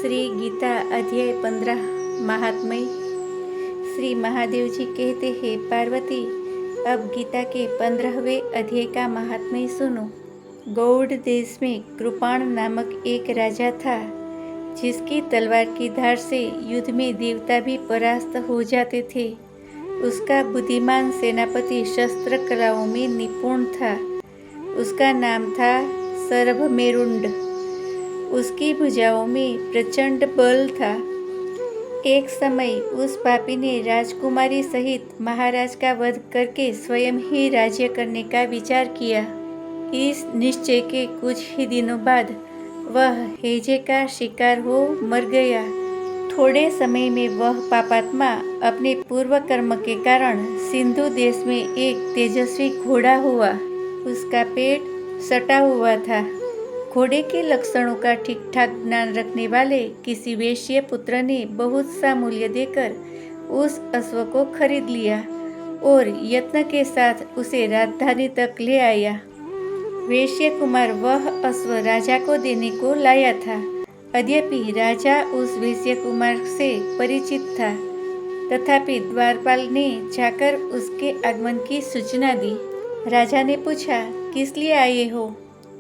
श्री गीता अध्याय 15 महात्म्य। श्री महादेव जी कहते हैं, पार्वती अब गीता के 15वें अध्याय का महात्म्य सुनो। गौड़ देश में कृपाण नामक एक राजा था, जिसकी तलवार की धार से युद्ध में देवता भी परास्त हो जाते थे। उसका बुद्धिमान सेनापति शस्त्र कलाओं में निपुण था। उसका नाम था सरभमेरुंड। उसकी भुजाओं में प्रचंड बल था। एक समय उस पापी ने राजकुमारी सहित महाराज का वध करके स्वयं ही राज्य करने का विचार किया। इस निश्चय के कुछ ही दिनों बाद वह हेजे का शिकार हो मर गया। थोड़े समय में वह पापात्मा अपने पूर्व कर्म के कारण सिंधु देश में एक तेजस्वी घोड़ा हुआ। उसका पेट सटा हुआ था। घोड़े के लक्षणों का ठीक ठाक ज्ञान रखने वाले किसी वेश्य पुत्र ने बहुत सा मूल्य देकर उस अश्व को खरीद लिया और यत्न के साथ उसे राजधानी तक ले आया। वेश्य कुमार वह अश्व राजा को देने को लाया था। यद्यपि राजा उस वेश्य कुमार से परिचित था, तथापि द्वारपाल ने जाकर उसके आगमन की सूचना दी। राजा ने पूछा, किस लिए आए हो?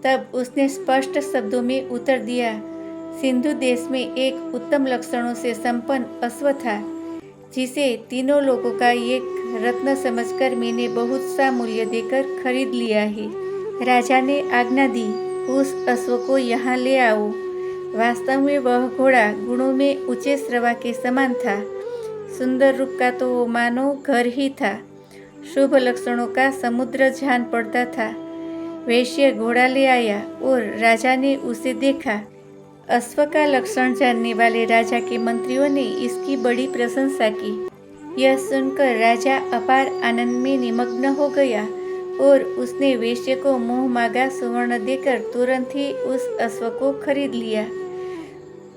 तब उसने स्पष्ट शब्दों में उत्तर दिया, सिंधु देश में एक उत्तम लक्षणों से संपन्न अश्व था, जिसे तीनों लोगों का एक रत्न समझकर मैंने बहुत सा मूल्य देकर खरीद लिया है। राजा ने आज्ञा दी, उस अश्व को यहाँ ले आओ। वास्तव में वह घोड़ा गुणों में ऊंचे श्रवा के समान था। सुंदर रूप का तो वो मानो घर ही था। शुभ लक्षणों का समुद्र जान पड़ता था। वैश्य घोड़ा ले आया और राजा ने उसे देखा। अश्व का लक्षण जानने वाले राजा के मंत्रियों ने इसकी बड़ी प्रशंसा की। यह सुनकर राजा अपार आनंद में निमग्न हो गया और उसने वैश्य को मुंह मांगा सुवर्ण देकर तुरंत ही उस अश्व को खरीद लिया।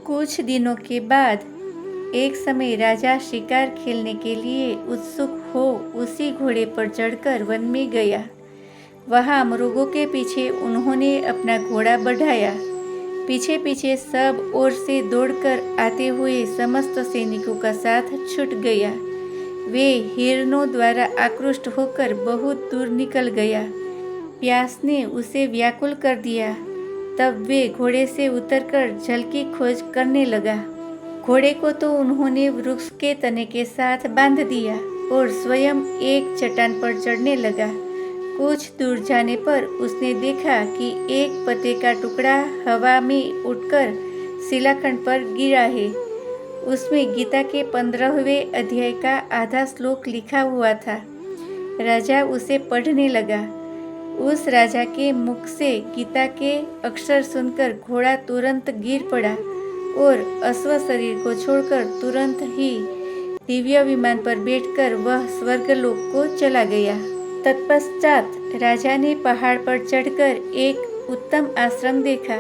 कुछ दिनों के बाद एक समय राजा शिकार खेलने के लिए उत्सुक हो उसी घोड़े पर चढ़कर वन में गया। वहाँ मृगों के पीछे उन्होंने अपना घोड़ा बढ़ाया। पीछे पीछे सब ओर से दौड़कर आते हुए समस्त सैनिकों का साथ छूट गया। वे हिरणों द्वारा आकृष्ट होकर बहुत दूर निकल गया। प्यास ने उसे व्याकुल कर दिया। तब वे घोड़े से उतरकर जल की खोज करने लगा। घोड़े को तो उन्होंने वृक्ष के तने के साथ बांध दिया और स्वयं एक चट्टान पर चढ़ने लगा। कुछ दूर जाने पर उसने देखा कि एक पत्ते का टुकड़ा हवा में उड़कर शिलाखंड पर गिरा है। उसमें गीता के 15वें अध्याय का आधा श्लोक लिखा हुआ था। राजा उसे पढ़ने लगा। उस राजा के मुख से गीता के अक्षर सुनकर घोड़ा तुरंत गिर पड़ा और अश्व शरीर को छोड़कर तुरंत ही दिव्य विमान पर बैठकर वह स्वर्गलोक को चला गया। तत्पश्चात राजा ने पहाड़ पर चढ़कर एक उत्तम आश्रम देखा,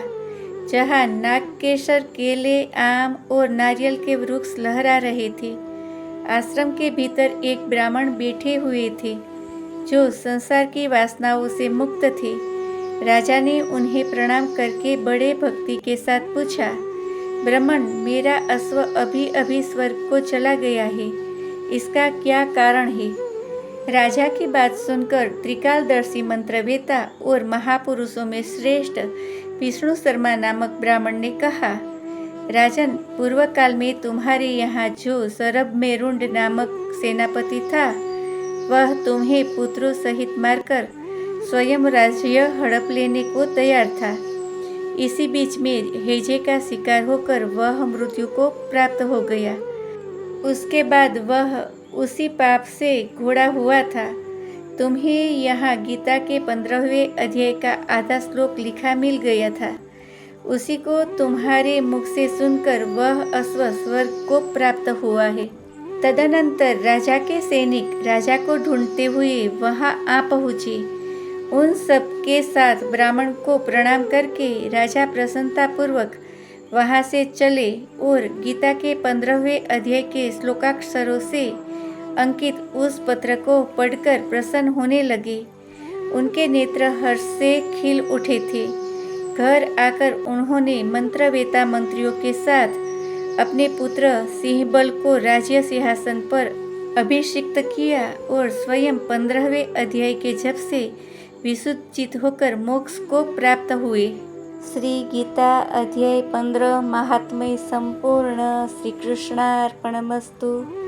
जहाँ नागकेसर, केले, आम और नारियल के वृक्ष लहरा रहे थे। आश्रम के भीतर एक ब्राह्मण बैठे हुए थे, जो संसार की वासनाओं से मुक्त थे। राजा ने उन्हें प्रणाम करके बड़े भक्ति के साथ पूछा, ब्राह्मण, मेरा अश्व अभी अभी स्वर्ग को चला गया है, इसका क्या कारण है? राजा की बात सुनकर त्रिकालदर्शी मंत्रवेता और महापुरुषों में श्रेष्ठ विष्णु शर्मा नामक ब्राह्मण ने कहा, राजन, पूर्व काल में तुम्हारे यहाँ जो सरभमेरुंड नामक सेनापति था, वह तुम्हें पुत्रों सहित मारकर स्वयं राज्य हड़प लेने को तैयार था। इसी बीच में हेजे का शिकार होकर वह मृत्यु को प्राप्त हो गया। उसके बाद वह उसी पाप से घोड़ा हुआ था। तुम्हें यहाँ गीता के 15वें अध्याय का आधा श्लोक लिखा मिल गया था। उसी को तुम्हारे मुख से सुनकर वह अश्व स्वर्ग को प्राप्त हुआ है। तदनंतर राजा के सैनिक राजा को ढूंढते हुए वहाँ आ पहुँचे। उन सब के साथ ब्राह्मण को प्रणाम करके राजा प्रसन्नतापूर्वक वहाँ से चले और गीता के 15वें अध्याय के श्लोकाक्षरों से अंकित उस पत्र को पढ़कर प्रसन्न होने लगे। उनके नेत्र हर्ष से खिल उठे थे। घर आकर उन्होंने मंत्रवेता मंत्रियों के साथ अपने पुत्र सिंहबल को राज्य सिंहासन पर अभिषिक्त किया और स्वयं 15वें अध्याय के जप से विशुद्ध चित होकर मोक्ष को प्राप्त हुए। श्री गीता अध्याय 15 महात्म्य संपूर्ण। श्री कृष्णार्पणमस्तु।